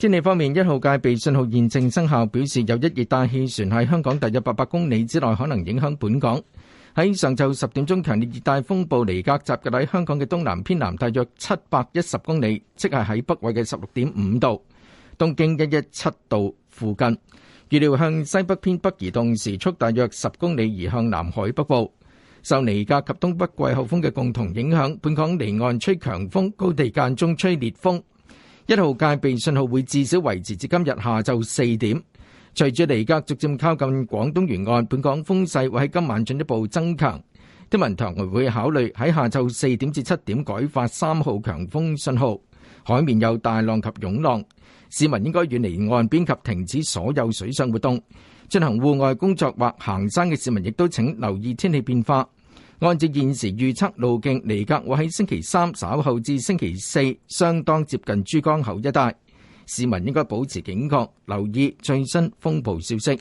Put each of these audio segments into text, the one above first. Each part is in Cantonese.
天氣方面，1號戒備信號現正生效，表示有一熱帶氣旋喺香港大約800公里之內可能影響本港。喺上晝10點鐘，強烈熱帶風暴尼格集結喺香港嘅東南偏南大約710公里，即係喺北緯嘅16.5度、東經117度附近。預料向西北偏北移動，時速大約10公里，移向南海北部。受尼格及東北季候風嘅共同影響，本港離岸吹強風，高地間中吹烈風。1號戒備信號會至少維持至今日下晝4點。隨住尼格逐漸靠近廣東沿岸，本港風勢會喺今晚進一步增強。天文台會考慮喺下晝4點至7點改發3號強風信號，海面有大浪及湧浪，市民應該遠離岸邊及停止所有水上活動。進行戶外工作或行山嘅市民亦都請留意天氣變化。按照現時預測路徑，尼格會喺星期3稍後至星期4相當接近珠江口一帶，市民應該保持警覺，留意最新風暴消息。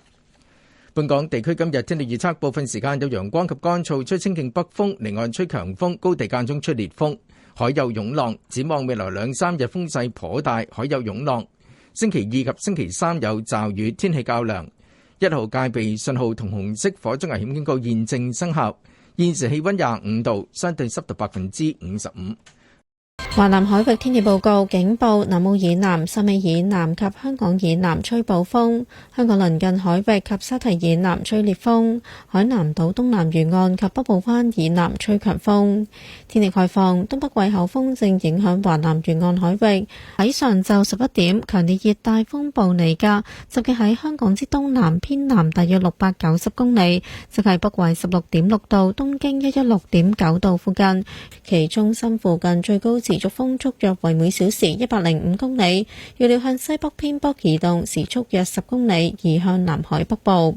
本港地區今日天氣預測，部分時間有陽光及乾燥，吹清勁北風，離岸吹強風，高地間中吹烈風，海有湧浪。展望未來2-3日風勢頗大，海有湧浪。星期2及星期3有驟雨，天氣較涼。1號戒備信號同紅色火災危險警告現正生效。現時氣溫25度，相對濕度55%。華南海域天氣報告警報：南澳以南、汕尾以南及香港以南吹暴風；香港鄰近海域及沙堤以南吹烈風；海南島東南沿岸及北部灣以南吹強風。天氣概況：東北季候風正影響華南沿岸海域。喺上晝11點，強烈熱帶風暴尼格集結喺香港之東南偏南大約690公里，即係北緯16.6度、東經116.9度附近。其中心附近最高持續風速約為每小時105公里，預料向西北偏北移動，時速約10公里，移向南海北部。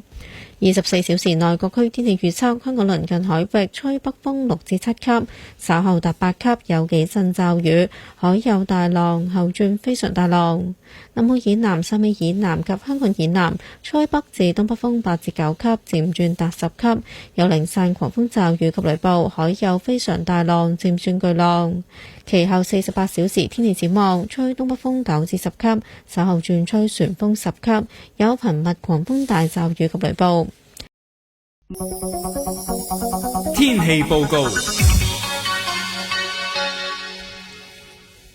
24小時內各區天氣預測：香港鄰近海域吹北風6至7級，稍後達8級，有幾陣驟雨，海有大浪，後轉非常大浪。南澳以南、汕尾以南及香港以南吹北至東北風8至9級，漸轉達10級，有零散狂風驟雨及雷暴，海有非常大浪，漸轉巨浪。其後48小時天氣展望：吹東北風9至10級，稍後轉吹旋風10級，有頻密狂風大驟雨及雷暴。天氣報告。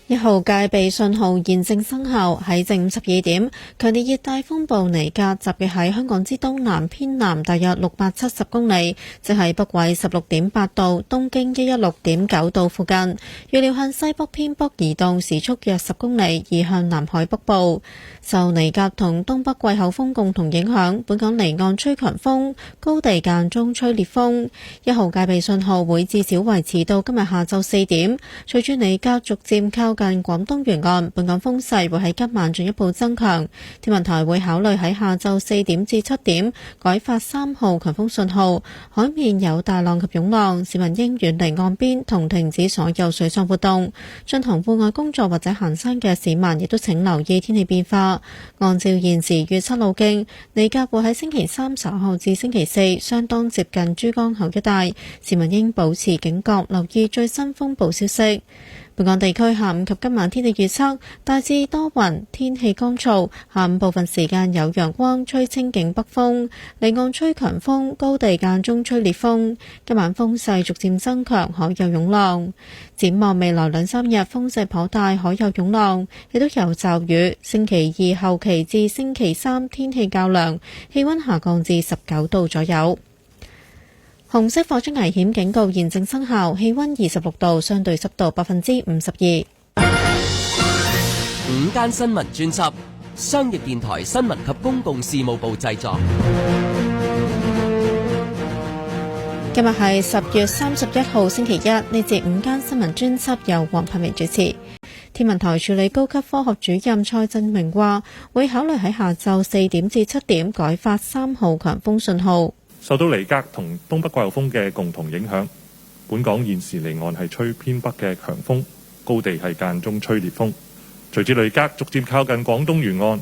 1號戒備信號現正生效，喺正午12點，強烈熱帶風暴尼格集結喺香港之東南偏南大約670公里，即係北緯16.8度、東經116.9度附近。預料向西北偏北移動，時速約10公里，移向南海北部。受尼格同東北季候風共同影響，本港離岸吹強風，高地間中吹烈風。1號戒備信號會至少維持到今日下晝4點。隨住尼格逐漸靠近廣東沿岸，本港風勢會喺今晚進一步增強。天文台會考慮喺下晝4點至7點改發3號強風信號，海面有大浪及湧浪，市民應遠離岸邊同停止所有水上活動。進行戶外工作或者行山嘅市民亦都請留意天氣變化。按照現時預測路徑，尼格會喺星期3稍後至星期4相當接近珠江口一帶，市民應保持警覺，留意最新風暴消息。本港地區下午及今晚天氣預測，大致多雲，天氣乾燥，下午部分時間有陽光，吹清勁北風，離岸吹強風，高地間中吹烈風。今晚風勢逐漸增強，海有湧浪。展望未來2-3日風勢頗大，海有湧浪，亦都有驟雨。星期2後期至星期3天氣較涼，氣溫下降至19度左右。紅色火災危險警告現正生效，氣溫26度，相對濕度52%。午間新聞專輯，商業電台新聞及公共事務部製作。今日係10月31號星期一，呢節午間新聞專輯由黃柏明主持。天文台助理高級科學主任蔡振明話，會考慮喺下晝4點至7點改發3號強風信號。受到尼格同東北季候風嘅共同影響，本港現時離岸係吹偏北嘅強風，高地係間中吹烈風。隨住尼格逐漸靠近廣東沿岸，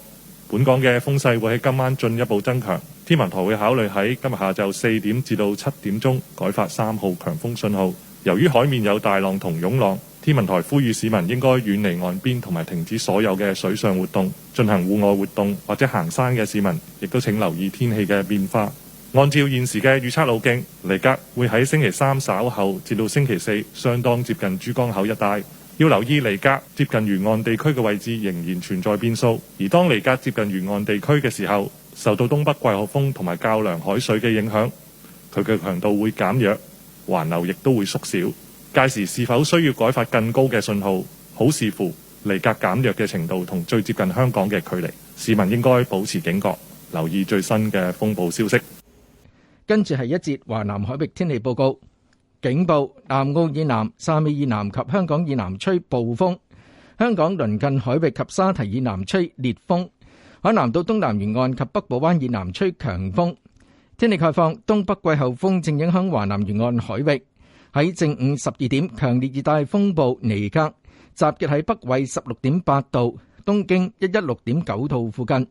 本港嘅風勢會喺今晚進一步增強。天文台會考慮喺今日下晝4點至到7點鐘改發3號強風信號。由於海面有大浪同湧浪，天文台呼籲市民應該遠離岸邊同埋停止所有嘅水上活動，進行戶外活動或者行山嘅市民，亦都請留意天氣嘅變化。按照現時嘅預測路徑，尼格會喺星期三稍後至到星期四相當接近珠江口一帶。要留意尼格接近沿岸地區嘅位置仍然存在變數，而當尼格接近沿岸地區嘅時候，受到東北季候風同埋較涼海水嘅影響，佢嘅強度會減弱，環流亦都會縮小。屆時是否需要改發更高嘅信號，好視乎尼格減弱嘅程度同最接近香港嘅距離。市民應該保持警覺，留意最新嘅風暴消息。跟住係一節華南海域天氣報告。警報：南澳以南、汕尾以南及香港以南吹暴風，香港鄰近海域及沙堤以南吹烈風，海南島東南沿岸及北部灣以南吹強風。天氣概況：東北季候風正影響華南沿岸海域。喺正午12點，強烈熱帶風暴尼格集結喺北緯16.8度、東經116.9度附近，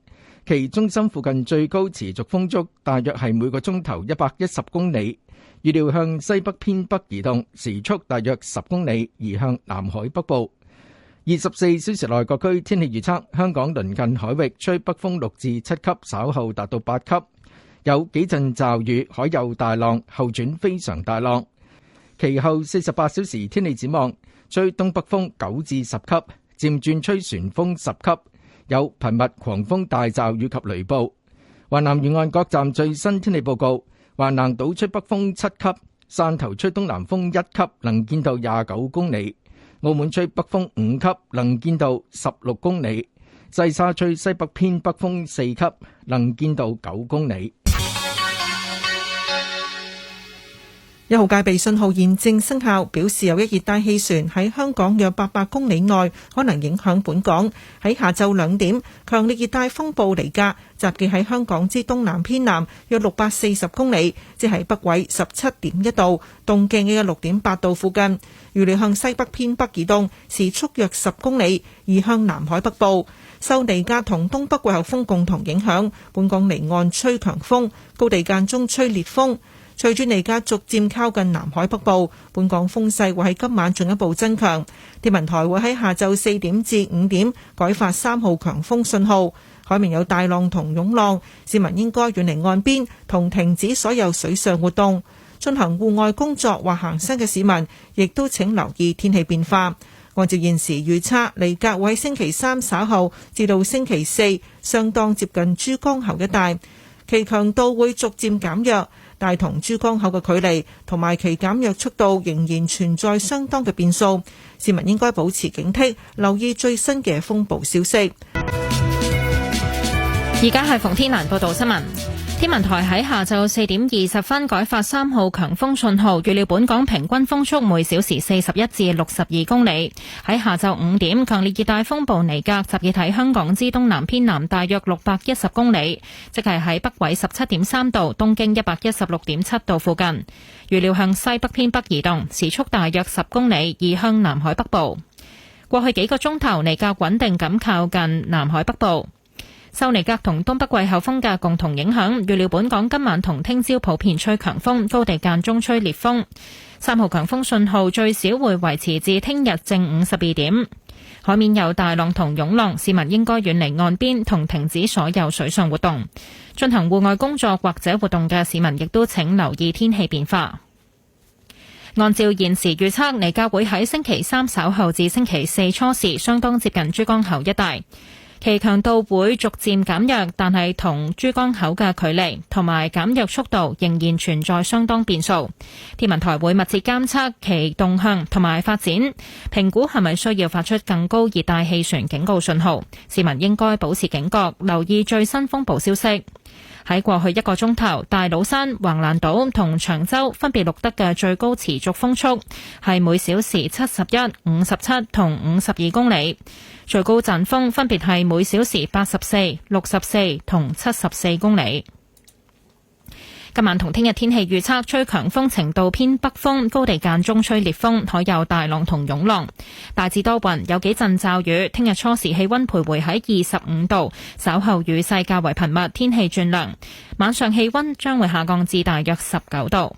其中心附近最高持續風速大約係每個鐘頭110公里。預料向西北偏北移動，時速大約10公里，移向南海北部。24小時內各區天氣預測：香港鄰近海域吹北風6至7級，稍後達到8級，有幾陣驟雨，海有大浪，後轉非常大浪。其後48小時天氣展望：吹東北風9至10級，漸轉吹旋風10級，有頻密狂風大驟雨及雷暴。華南沿岸各站最新天氣報告：橫瀾島吹北風7級，汕頭吹東南風1級，能見度29公里；澳門吹北風5級，能見度16公里；西沙吹西北偏北風4級，能見度9公里。1號戒備信號現正生效，表示有一熱帶氣旋喺香港約800公里內可能影響本港。喺下晝2點，強烈熱帶風暴尼格集結喺香港之東南偏南約640公里，即係北緯17.1度、東經116.8度附近。預料向西北偏北移動，時速約10公里，移向南海北部。受尼格同東北季候風共同影響，本港離岸吹強風，高地間中吹烈風。隨住尼格逐漸靠近南海北部，本港風勢會喺今晚進一步增強。天文台會喺下晝4點至5點改發3號強風信號，海面有大浪同湧浪，市民應該遠離岸邊同停止所有水上活動。進行戶外工作或行山嘅市民，亦都請留意天氣變化。按照現時預測，尼格會喺星期三稍後至到星期四相當接近珠江口一帶，其強度會逐漸減弱，但同珠江口嘅距離同埋其減弱速度仍然存在相當嘅變數，市民應該保持警惕，留意最新嘅風暴消息。而家係馮天蘭報道新聞。天文台喺下晝4點20分改發3號強風信號，預料本港平均風速每小時41至62公里。喺下晝5點，強烈熱帶風暴尼格集結喺香港之東南偏南大約610公里，即係喺北緯17.3度、東經116.7度附近。預料向西北偏北移動，時速大約10公里，移向南海北部。過去幾個鐘頭，尼格穩定咁靠近南海北部。受尼格同東北季候風嘅共同影響，預料本港今晚同聽朝普遍吹強風，高地間中吹烈風。3號強風信號最少會維持至聽日正午12點。海面有大浪同湧浪，市民應該遠離岸邊同停止所有水上活動。進行戶外工作或者活動嘅市民亦都請留意天氣變化。按照現時預測，尼格會喺星期三稍後至星期四初時相當接近珠江口一帶。其強度會逐漸減弱，但係同珠江口嘅距離同埋減弱速度仍然存在相當變數。天文台會密切監測其動向同埋發展，評估係咪需要發出更高熱帶氣旋警告信號。市民應該保持警覺，留意最新風暴消息。喺過去1個鐘頭，大老山、橫瀾島同長洲分別錄得嘅最高持續風速係每小時71、57同52公里，最高陣風分別係每小時84、64同74公里。今晚同聽日天氣預測，吹強風程度偏北風，高地間中吹烈風，海有大浪同湧浪。大致多雲，有幾陣驟雨。聽日初時氣溫徘徊喺25度，稍後雨勢較為頻密，天氣轉涼。晚上氣溫將會下降至大約19度。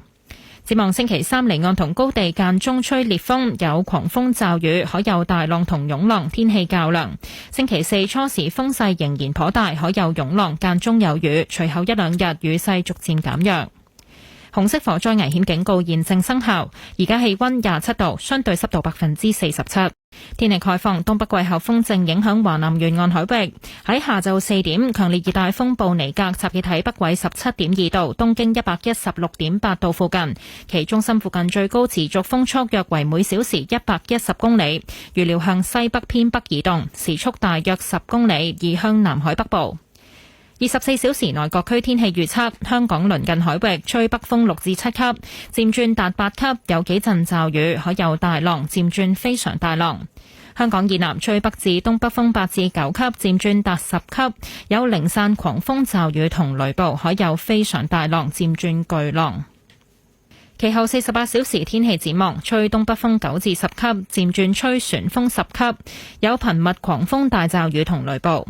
展望星期三，離岸同高地間中吹烈風，有狂風驟雨，可有大浪同湧浪，天氣較涼。星期四初時風勢仍然頗大，可有湧浪，間中有雨，隨後一兩日雨勢逐漸減弱。紅色火災危險警告現正生效，而家氣溫27度，相對濕度47%。天氣概況，東北季候風正影響華南沿岸海域。喺下晝4點，強烈熱帶風暴尼格集結喺北緯17.2度，東經116.8度附近，其中心附近最高持續風速約為每小時110公里，預料向西北偏北移動，時速大約10公里，移向南海北部。24小時內各區天氣預測：香港鄰近海域吹北風6至7級，漸轉達8級，有幾陣驟雨，可有大浪，漸轉非常大浪。香港以南吹北至東北風8至9級，漸轉達10級，有零散狂風驟雨同雷暴，可有非常大浪，漸轉巨浪。其後48小時天氣展望：吹東北風9至10級，漸轉吹旋風10級，有頻密狂風大驟雨同雷暴。